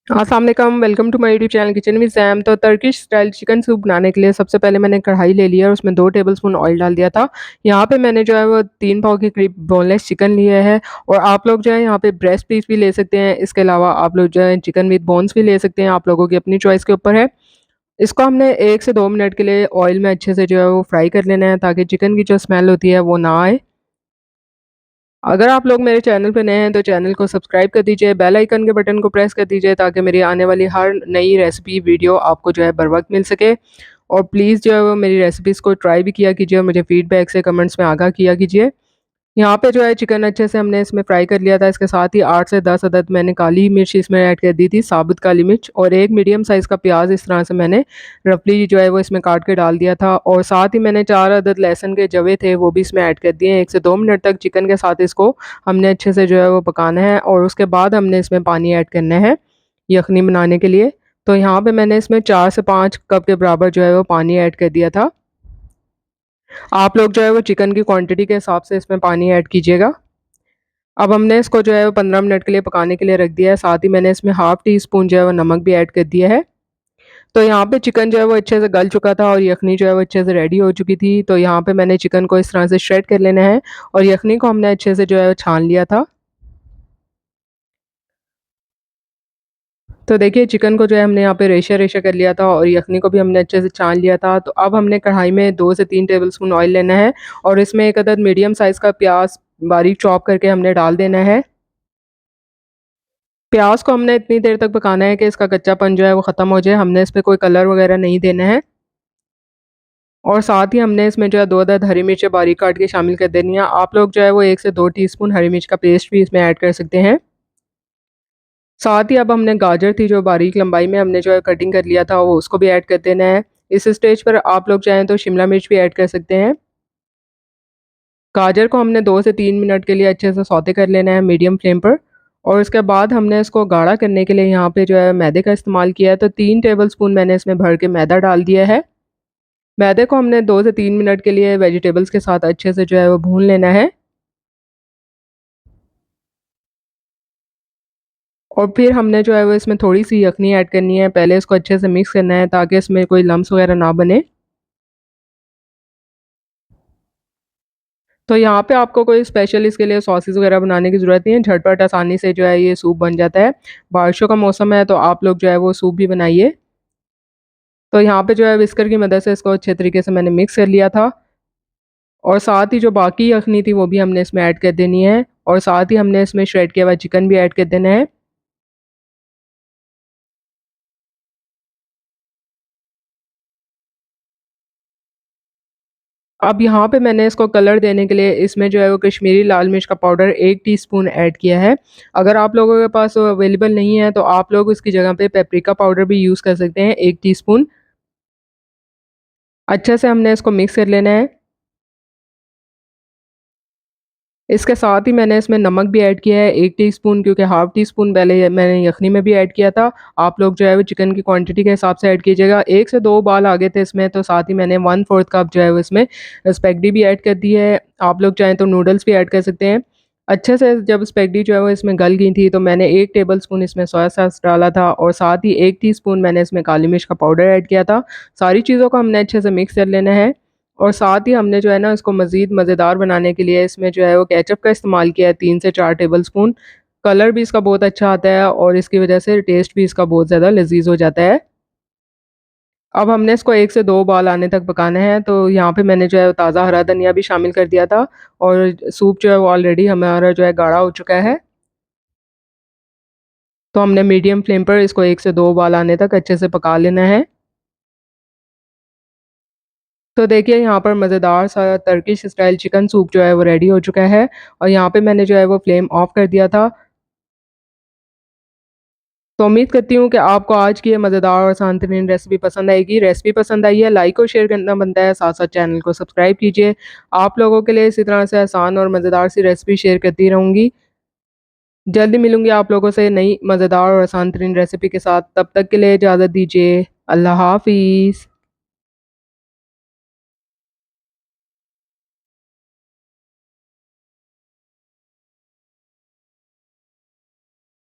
अस्सलाम वालेकुम, welcome to my YouTube channel kitchen with Sam. तो टर्किश स्टाइल चिकन सूप बनाने के लिए सबसे पहले मैंने कढ़ाई ले लिया और उसमें 2 टेबलस्पून ऑयल डाल दिया था। यहाँ पे मैंने जो है वो 3 पाव के करीब बोनलेस चिकन लिया है और आप लोग जो है यहाँ पे ब्रेस्ट पीस भी ले सकते हैं। इसके अलावा आप लोग जो है चिकन विद बोन्स भी ले सकते हैं, आप लोगों की अपनी चॉइस के ऊपर है। इसको हमने 1 से 2 मिनट के लिए ऑयल में अच्छे से जो है वो फ्राई कर लेना है ताकि चिकन की जो स्मेल होती है वो ना आए। अगर आप लोग मेरे चैनल पे नए हैं तो चैनल को सब्सक्राइब कर दीजिए, बेल आइकन के बटन को प्रेस कर दीजिए ताकि मेरी आने वाली हर नई रेसिपी वीडियो आपको जो है बर वक़्त मिल सके। और प्लीज़ जो है वो मेरी रेसिपीज़ को ट्राई भी किया कीजिए और मुझे फीडबैक से कमेंट्स में आगाह किया कीजिए। यहाँ पे जो है चिकन अच्छे से हमने इसमें फ्राई कर लिया था। इसके साथ ही 8 से 10 अदद मैंने काली मिर्च इसमें ऐड कर दी थी, साबुत काली मिर्च, और एक मीडियम साइज़ का प्याज़ इस तरह से मैंने रफली जो है वो इसमें काट के डाल दिया था। और साथ ही मैंने 4 अदद लहसुन के जवे थे वो भी इसमें ऐड कर दिए। 1 से 2 मिनट तक चिकन के साथ इसको हमने अच्छे से जो है वो पकाना है और उसके बाद हमने इसमें पानी ऐड करना है यखनी बनाने के लिए। तो यहाँ पे मैंने इसमें 4 से 5 कप के बराबर जो है वो पानी ऐड कर दिया था। आप लोग जो है वो चिकन की क्वांटिटी के हिसाब से इसमें पानी ऐड कीजिएगा। अब हमने इसको जो है वो 15 मिनट के लिए पकाने के लिए रख दिया है। साथ ही मैंने इसमें हाफ़ टी स्पून जो है वो नमक भी ऐड कर दिया है। तो यहाँ पे चिकन जो है वो अच्छे से गल चुका था और यखनी जो है वो अच्छे से रेडी हो चुकी थी। तो यहाँ पे मैंने चिकन को इस तरह से श्रेड कर लेना है और यखनी को हमने अच्छे से जो है वो छान लिया था। तो देखिए चिकन को जो है हमने यहाँ पे रेशा-रेशा कर लिया था और यखनी को भी हमने अच्छे से छान लिया था। तो अब हमने कढ़ाई में 2 से 3 टेबलस्पून ऑयल लेना है और इसमें 1 अदद मीडियम साइज़ का प्याज़ बारीक चॉप करके हमने डाल देना है। प्याज़ को हमने इतनी देर तक पकाना है कि इसका कच्चापन जो है वो ख़त्म हो जाए। हमने इस पे कोई कलर वग़ैरह नहीं देना है। और साथ ही हमने इसमें जो है 2 अदद हरी मिर्चें बारीक काट के शामिल कर देनी है। आप लोग जो है वो 1 से 2 टीस्पून हरी मिर्च का पेस्ट भी इसमें ऐड कर सकते हैं। साथ ही अब हमने गाजर थी जो बारीक लंबाई में हमने जो है कटिंग कर लिया था वो उसको भी ऐड कर देना है। इस स्टेज पर आप लोग चाहें तो शिमला मिर्च भी ऐड कर सकते हैं। गाजर को हमने 2 से 3 मिनट के लिए अच्छे से सौते कर लेना है मीडियम फ्लेम पर। और उसके बाद हमने इसको गाढ़ा करने के लिए यहाँ पे जो है मैदे का इस्तेमाल किया है। तो 3 टेबलस्पून मैंने इसमें भर के मैदा डाल दिया है। मैदे को हमने 2 से 3 मिनट के लिए वेजिटेबल्स के साथ अच्छे से जो है वो भून लेना है। और फिर हमने जो है वो इसमें थोड़ी-सी यखनी ऐड करनी है। पहले इसको अच्छे से मिक्स करना है ताकि इसमें कोई लम्प्स वगैरह ना बने। तो यहाँ पे आपको कोई स्पेशल इसके लिए सॉसेस वगैरह बनाने की ज़रूरत नहीं है, झटपट आसानी से जो है ये सूप बन जाता है। बारिशों का मौसम है तो आप लोग जो है वो सूप भी बनाइए। तो यहाँ पे जो है विस्कर की मदद से इसको अच्छे तरीके से मैंने मिक्स कर लिया था। और साथ ही जो बाकी यखनी थी वो भी हमने इसमें ऐड कर देनी है और साथ ही हमने इसमें श्रेड किया हुआ चिकन भी ऐड कर देना है। अब यहाँ पे मैंने इसको कलर देने के लिए इसमें जो है वो कश्मीरी लाल मिर्च का पाउडर 1 टीस्पून ऐड किया है। अगर आप लोगों के पास वो अवेलेबल नहीं है तो आप लोग इसकी जगह पे पेपरिका पाउडर भी यूज़ कर सकते हैं 1 टीस्पून। अच्छे से हमने इसको मिक्स कर लेना है। इसके साथ ही मैंने इसमें नमक भी ऐड किया है 1 टीस्पून, क्योंकि हाफ़ टी स्पून पहले मैंने यखनी में भी ऐड किया था। आप लोग जो है वो चिकन की क्वांटिटी के हिसाब से ऐड कीजिएगा। 1 से 2 उबाल आ गए थे इसमें, तो साथ ही मैंने 1/4 कप जो है वो इसमें स्पैगेटी भी ऐड कर दी है। आप लोग चाहें तो नूडल्स भी ऐड कर सकते हैं। अच्छे से जब स्पैगेटी जो है वो इसमें गल गई थी तो मैंने 1 टेबलस्पून इसमें सोया सॉस डाला था और साथ ही 1 टीस्पून मैंने इसमें काली मिर्च का पाउडर ऐड किया था। सारी चीज़ों को हमने अच्छे से मिक्स कर लेना है। और साथ ही हमने जो है ना इसको मज़ीद मज़ेदार बनाने के लिए इसमें जो है वो केचअप का इस्तेमाल किया है 3 से 4 टेबलस्पून। कलर भी इसका बहुत अच्छा आता है और इसकी वजह से टेस्ट भी इसका बहुत ज़्यादा लज़ीज़ हो जाता है। अब हमने इसको 1 से 2 उबाल आने तक पकाना है। तो यहाँ पे मैंने जो है ताज़ा हरा धनिया भी शामिल कर दिया था और सूप जो है वो ऑलरेडी हमारा जो है गाढ़ा हो चुका है। तो हमने मीडियम फ्लेम पर इसको 1 से 2 उबाल आने तक अच्छे से पका लेना है। तो देखिए यहाँ पर मज़ेदार सा टर्किश स्टाइल चिकन सूप जो है वो रेडी हो चुका है और यहाँ पे मैंने जो है वो फ्लेम ऑफ कर दिया था। तो उम्मीद करती हूँ कि आपको आज की ये मज़ेदार और आसान तरीन रेसिपी पसंद आएगी। रेसिपी पसंद आई है लाइक और शेयर करना बनता है, साथ-साथ चैनल को सब्सक्राइब कीजिए। आप लोगों के लिए इसी तरह से आसान और मज़ेदार सी रेसिपी शेयर करती रहूँगी। जल्दी मिलूँगी आप लोगों से नई मज़ेदार और आसान तरीन रेसिपी के साथ। तब तक के लिए इजाज़त दीजिए। अल्लाह हाफ़िज़।